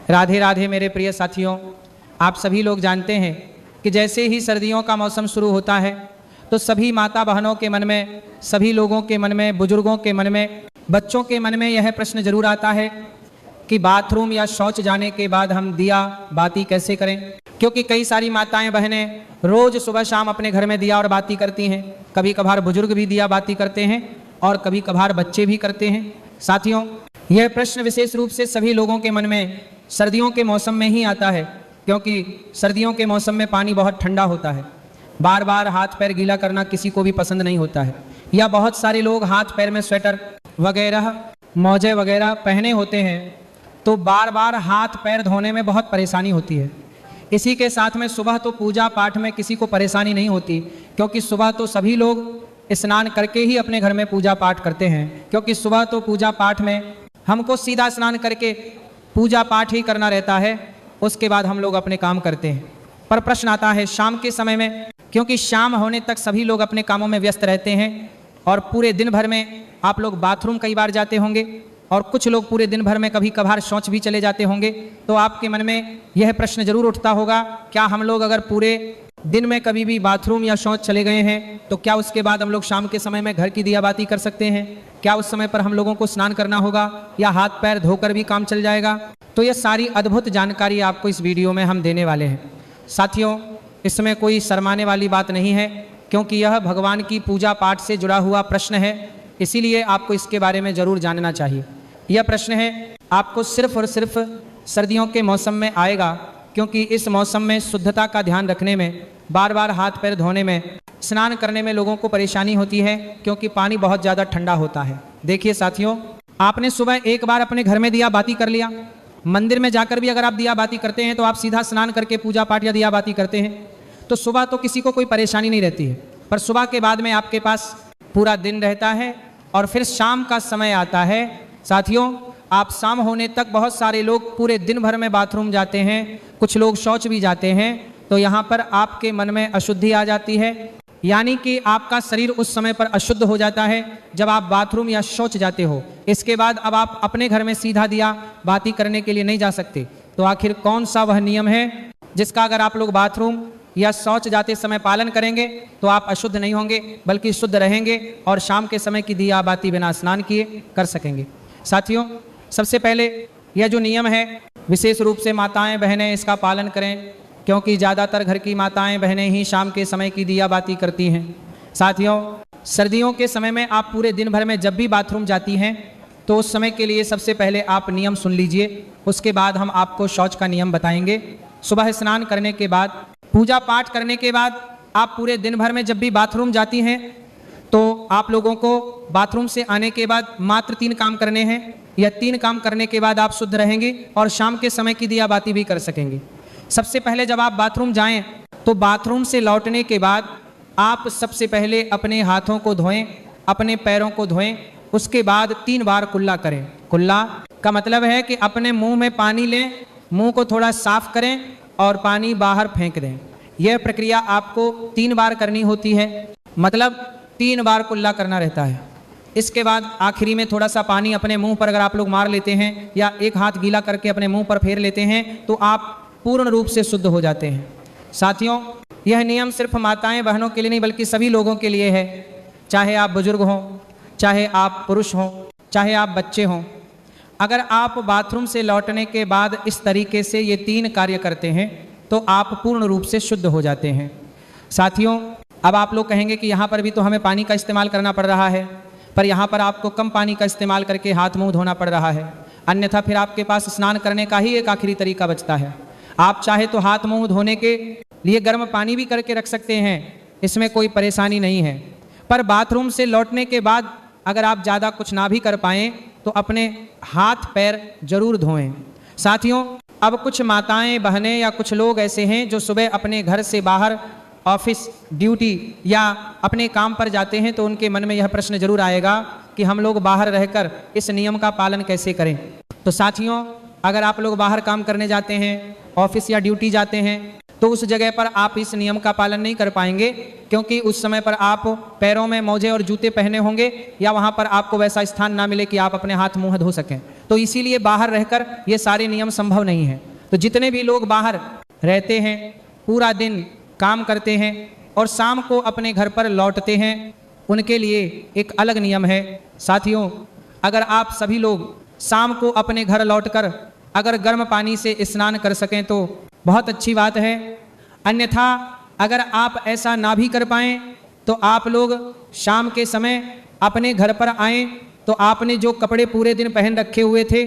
राधे राधे मेरे प्रिय साथियों, आप सभी लोग जानते हैं कि जैसे ही सर्दियों का मौसम शुरू होता है तो सभी माता बहनों के मन में, सभी लोगों के मन में, बुजुर्गों के मन में, बच्चों के मन में यह प्रश्न जरूर आता है कि बाथरूम या शौच जाने के बाद हम दिया बाती कैसे करें। क्योंकि कई सारी माताएं बहनें रोज सुबह शाम अपने घर में दिया और बाती करती हैं। कभी कभार बुजुर्ग भी दिया बाती करते हैं और कभी कभार बच्चे भी करते हैं। साथियों, यह प्रश्न विशेष रूप से सभी लोगों के मन में सर्दियों के मौसम में ही आता है, क्योंकि सर्दियों के मौसम में पानी बहुत ठंडा होता है। बार बार हाथ पैर गीला करना किसी को भी पसंद नहीं होता है, या बहुत सारे लोग हाथ पैर में स्वेटर वगैरह, मोजे वगैरह पहने होते हैं तो बार बार हाथ पैर धोने में बहुत परेशानी होती है। इसी के साथ में सुबह तो पूजा पाठ में किसी को परेशानी नहीं होती, क्योंकि सुबह तो सभी लोग स्नान करके ही अपने घर में पूजा पाठ करते हैं। क्योंकि सुबह तो पूजा पाठ में हमको सीधा स्नान करके पूजा पाठ ही करना रहता है, उसके बाद हम लोग अपने काम करते हैं। पर प्रश्न आता है शाम के समय में, क्योंकि शाम होने तक सभी लोग अपने कामों में व्यस्त रहते हैं और पूरे दिन भर में आप लोग बाथरूम कई बार जाते होंगे और कुछ लोग पूरे दिन भर में कभी कभार शौच भी चले जाते होंगे। तो आपके मन में यह प्रश्न जरूर उठता होगा, क्या हम लोग अगर पूरे दिन में कभी भी बाथरूम या शौच चले गए हैं तो क्या उसके बाद हम लोग शाम के समय में घर की दियाबाती कर सकते हैं? क्या उस समय पर हम लोगों को स्नान करना होगा या हाथ पैर धोकर भी काम चल जाएगा? तो यह सारी अद्भुत जानकारी आपको इस वीडियो में हम देने वाले हैं। साथियों, इसमें कोई शर्माने वाली बात नहीं है, क्योंकि यह भगवान की पूजा पाठ से जुड़ा हुआ प्रश्न है, इसीलिए आपको इसके बारे में जरूर जानना चाहिए। यह प्रश्न है आपको सिर्फ और सिर्फ सर्दियों के मौसम में आएगा, क्योंकि इस मौसम में शुद्धता का ध्यान रखने में, बार बार हाथ पैर धोने में, स्नान करने में लोगों को परेशानी होती है, क्योंकि पानी बहुत ज़्यादा ठंडा होता है। देखिए साथियों, आपने सुबह एक बार अपने घर में दिया बाती कर लिया, मंदिर में जाकर भी अगर आप दिया बाती करते हैं तो आप सीधा स्नान करके पूजा पाठ या दिया बाती करते हैं, तो सुबह तो किसी को कोई परेशानी नहीं रहती है। पर सुबह के बाद में आपके पास पूरा दिन रहता है और फिर शाम का समय आता है। साथियों, आप शाम होने तक बहुत सारे लोग पूरे दिन भर में बाथरूम जाते हैं, कुछ लोग शौच भी जाते हैं, तो यहाँ पर आपके मन में अशुद्धि आ जाती है, यानी कि आपका शरीर उस समय पर अशुद्ध हो जाता है जब आप बाथरूम या शौच जाते हो। इसके बाद अब आप अपने घर में सीधा दिया बाती करने के लिए नहीं जा सकते। तो आखिर कौन सा वह नियम है जिसका अगर आप लोग बाथरूम या शौच जाते समय पालन करेंगे तो आप अशुद्ध नहीं होंगे बल्कि शुद्ध रहेंगे और शाम के समय की दिया बाती बिना स्नान किए कर सकेंगे? साथियों, सबसे पहले यह जो नियम है विशेष रूप से माताएं बहनें इसका पालन करें, क्योंकि ज़्यादातर घर की माताएं बहनें ही शाम के समय की दिया बाती करती हैं। साथियों, सर्दियों के समय में आप पूरे दिन भर में जब भी बाथरूम जाती हैं तो उस समय के लिए सबसे पहले आप नियम सुन लीजिए, उसके बाद हम आपको शौच का नियम बताएंगे। सुबह स्नान करने के बाद, पूजा पाठ करने के बाद आप पूरे दिन भर में जब भी बाथरूम जाती हैं तो आप लोगों को बाथरूम से आने के बाद मात्र 3 काम करने हैं। यह 3 काम करने के बाद आप शुद्ध रहेंगे और शाम के समय की दिया बाती भी कर सकेंगे। सबसे पहले जब आप बाथरूम जाएं तो बाथरूम से लौटने के बाद आप सबसे पहले अपने हाथों को धोएं, अपने पैरों को धोएं, उसके बाद 3 बार कुल्ला करें। कुल्ला का मतलब है कि अपने मुंह में पानी लें, मुंह को थोड़ा साफ करें और पानी बाहर फेंक दें। यह प्रक्रिया आपको 3 बार करनी होती है, मतलब 3 बार कुल्ला करना रहता है। इसके बाद आखिरी में थोड़ा सा पानी अपने मुंह पर अगर आप लोग मार लेते हैं या एक हाथ गीला करके अपने मुंह पर फेर लेते हैं तो आप पूर्ण रूप से शुद्ध हो जाते हैं। साथियों, यह नियम सिर्फ माताएं बहनों के लिए नहीं बल्कि सभी लोगों के लिए है, चाहे आप बुजुर्ग हों, चाहे आप पुरुष हों, चाहे आप बच्चे हों। अगर आप बाथरूम से लौटने के बाद इस तरीके से ये 3 कार्य करते हैं तो आप पूर्ण रूप से शुद्ध हो जाते हैं। साथियों, अब आप लोग कहेंगे कि यहाँ पर भी तो हमें पानी का इस्तेमाल करना पड़ रहा है, पर यहाँ पर आपको कम पानी का इस्तेमाल करके हाथ मुंह धोना पड़ रहा है, अन्यथा फिर आपके पास स्नान करने का ही एक आखिरी तरीका बचता है। आप चाहे तो हाथ मुंह धोने के लिए गर्म पानी भी करके रख सकते हैं, इसमें कोई परेशानी नहीं है। पर बाथरूम से लौटने के बाद अगर आप ज़्यादा कुछ ना भी कर पाएँ तो अपने हाथ पैर जरूर धोएं। साथियों, अब कुछ माताएं बहनें या कुछ लोग ऐसे हैं जो सुबह अपने घर से बाहर ऑफिस, ड्यूटी या अपने काम पर जाते हैं, तो उनके मन में यह प्रश्न जरूर आएगा कि हम लोग बाहर रहकर इस नियम का पालन कैसे करें। तो साथियों, अगर आप लोग बाहर काम करने जाते हैं, ऑफिस या ड्यूटी जाते हैं, तो उस जगह पर आप इस नियम का पालन नहीं कर पाएंगे, क्योंकि उस समय पर आप पैरों में मोजे और जूते पहने होंगे या वहाँ पर आपको वैसा स्थान ना मिले कि आप अपने हाथ मुंह धो सकें। तो इसीलिए बाहर रहकर ये सारे नियम संभव नहीं है। तो जितने भी लोग बाहर रहते हैं, पूरा दिन काम करते हैं और शाम को अपने घर पर लौटते हैं, उनके लिए एक अलग नियम है। साथियों, अगर आप सभी लोग शाम को अपने घर लौटकर अगर गर्म पानी से स्नान कर सकें तो बहुत अच्छी बात है। अन्यथा अगर आप ऐसा ना भी कर पाएँ तो आप लोग शाम के समय अपने घर पर आएँ तो आपने जो कपड़े पूरे दिन पहन रखे हुए थे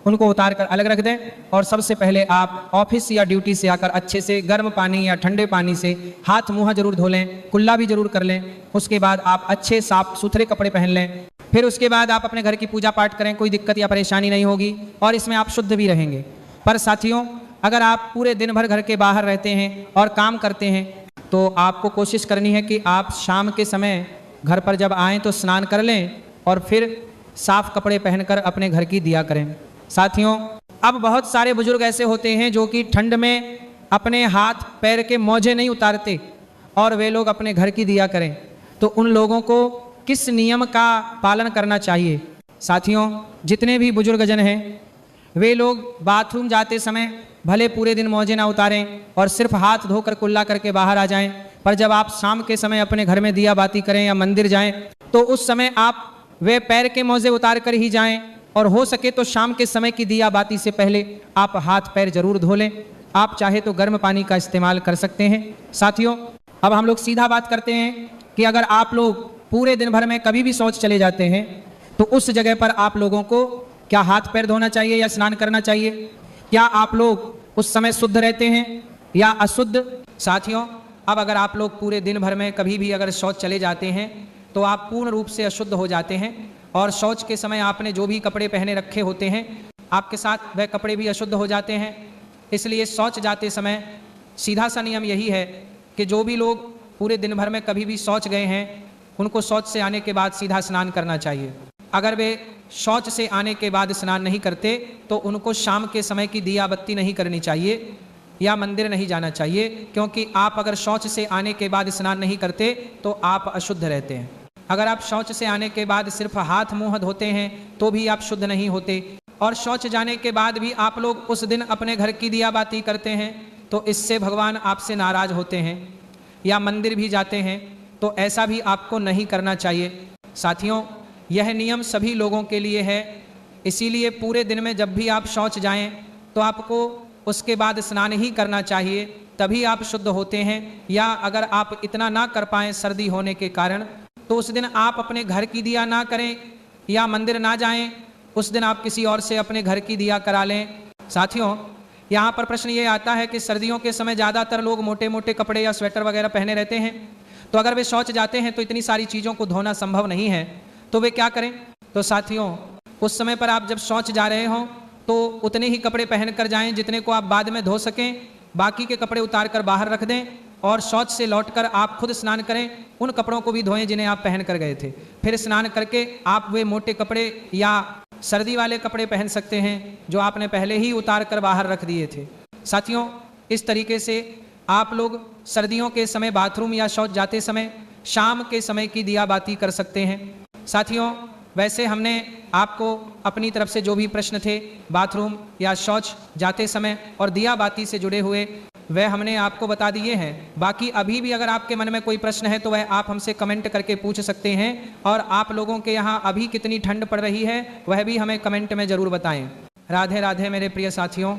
उनको उतार कर अलग रख दें और सबसे पहले आप ऑफिस या ड्यूटी से आकर अच्छे से गर्म पानी या ठंडे पानी से हाथ मुँह जरूर धो लें, कुल्ला भी जरूर कर लें। उसके बाद आप अच्छे साफ सुथरे कपड़े पहन लें। फिर उसके बाद आप अपने घर की पूजा पाठ करें, कोई दिक्कत या परेशानी नहीं होगी और इसमें आप शुद्ध भी रहेंगे। पर साथियों, अगर आप पूरे दिन भर घर के बाहर रहते हैं और काम करते हैं तो आपको कोशिश करनी है कि आप शाम के समय घर पर जब आएँ तो स्नान कर लें और फिर साफ कपड़े पहनकर अपने घर की दिया करें। साथियों, अब बहुत सारे बुजुर्ग ऐसे होते हैं जो कि ठंड में अपने हाथ पैर के मोजे नहीं उतारते और वे लोग अपने घर की दिया करें, तो उन लोगों को किस नियम का पालन करना चाहिए? साथियों, जितने भी बुजुर्गजन हैं वे लोग बाथरूम जाते समय भले पूरे दिन मोजे ना उतारें और सिर्फ हाथ धोकर कुल्ला करके बाहर आ जाएं, पर जब आप शाम के समय अपने घर में दिया बाती करें या मंदिर जाएं तो उस समय आप वे पैर के मोजे उतार कर ही जाएं और हो सके तो शाम के समय की दिया बाती से पहले आप हाथ पैर जरूर धो लें। आप चाहे तो गर्म पानी का इस्तेमाल कर सकते हैं। साथियों, अब हम लोग सीधा बात करते हैं कि अगर आप लोग पूरे दिन भर में कभी भी शौच चले जाते हैं तो उस जगह पर आप लोगों को क्या हाथ पैर धोना चाहिए या स्नान करना चाहिए? क्या आप लोग उस समय शुद्ध रहते हैं या अशुद्ध? साथियों, अब अगर आप लोग पूरे दिन भर में कभी भी अगर शौच चले जाते हैं तो आप पूर्ण रूप से अशुद्ध हो जाते हैं और शौच के समय आपने जो भी कपड़े पहने रखे होते हैं आपके साथ वह कपड़े भी अशुद्ध हो जाते हैं। इसलिए शौच जाते समय सीधा सा नियम यही है कि जो भी लोग पूरे दिन भर में कभी भी शौच गए हैं उनको शौच से आने के बाद सीधा स्नान करना चाहिए। अगर वे शौच से आने के बाद स्नान नहीं करते तो उनको शाम के समय की दिया बत्ती नहीं करनी चाहिए या मंदिर नहीं जाना चाहिए, क्योंकि आप अगर शौच से आने के बाद स्नान नहीं करते तो आप अशुद्ध रहते हैं। अगर आप शौच से आने के बाद सिर्फ हाथ मुंह धोते हैं तो भी आप शुद्ध नहीं होते और शौच जाने के बाद भी आप लोग उस दिन अपने घर की दिया बाती करते हैं तो इससे भगवान आपसे नाराज होते हैं। या मंदिर भी जाते हैं तो ऐसा भी आपको नहीं करना चाहिए। साथियों, यह नियम सभी लोगों के लिए है, इसीलिए पूरे दिन में जब भी आप शौच जाएं तो आपको उसके बाद स्नान ही करना चाहिए, तभी आप शुद्ध होते हैं। या अगर आप इतना ना कर पाएँ सर्दी होने के कारण तो उस दिन आप अपने घर की दिया ना करें या मंदिर ना जाएं, उस दिन आप किसी और से अपने घर की दिया करा लें। साथियों, यहाँ पर प्रश्न ये आता है कि सर्दियों के समय ज़्यादातर लोग मोटे मोटे कपड़े या स्वेटर वगैरह पहने रहते हैं, तो अगर वे शौच जाते हैं तो इतनी सारी चीज़ों को धोना संभव नहीं है, तो वे क्या करें? तो साथियों, उस समय पर आप जब शौच जा रहे हों तो उतने ही कपड़े पहन कर जाएँ जितने को आप बाद में धो सकें, बाकी के कपड़े उतार कर बाहर रख दें और शौच से लौटकर आप खुद स्नान करें, उन कपड़ों को भी धोएं जिन्हें आप पहन कर गए थे। फिर स्नान करके आप वे मोटे कपड़े या सर्दी वाले कपड़े पहन सकते हैं जो आपने पहले ही उतार कर बाहर रख दिए थे। साथियों, इस तरीके से आप लोग सर्दियों के समय बाथरूम या शौच जाते समय शाम के समय की दिया बाती कर सकते हैं। साथियों, वैसे हमने आपको अपनी तरफ से जो भी प्रश्न थे बाथरूम या शौच जाते समय और दिया बाती से जुड़े हुए वह हमने आपको बता दिए हैं। बाकी अभी भी अगर आपके मन में कोई प्रश्न है तो वह आप हमसे कमेंट करके पूछ सकते हैं और आप लोगों के यहाँ अभी कितनी ठंड पड़ रही है वह भी हमें कमेंट में ज़रूर बताएं। राधे राधे मेरे प्रिय साथियों।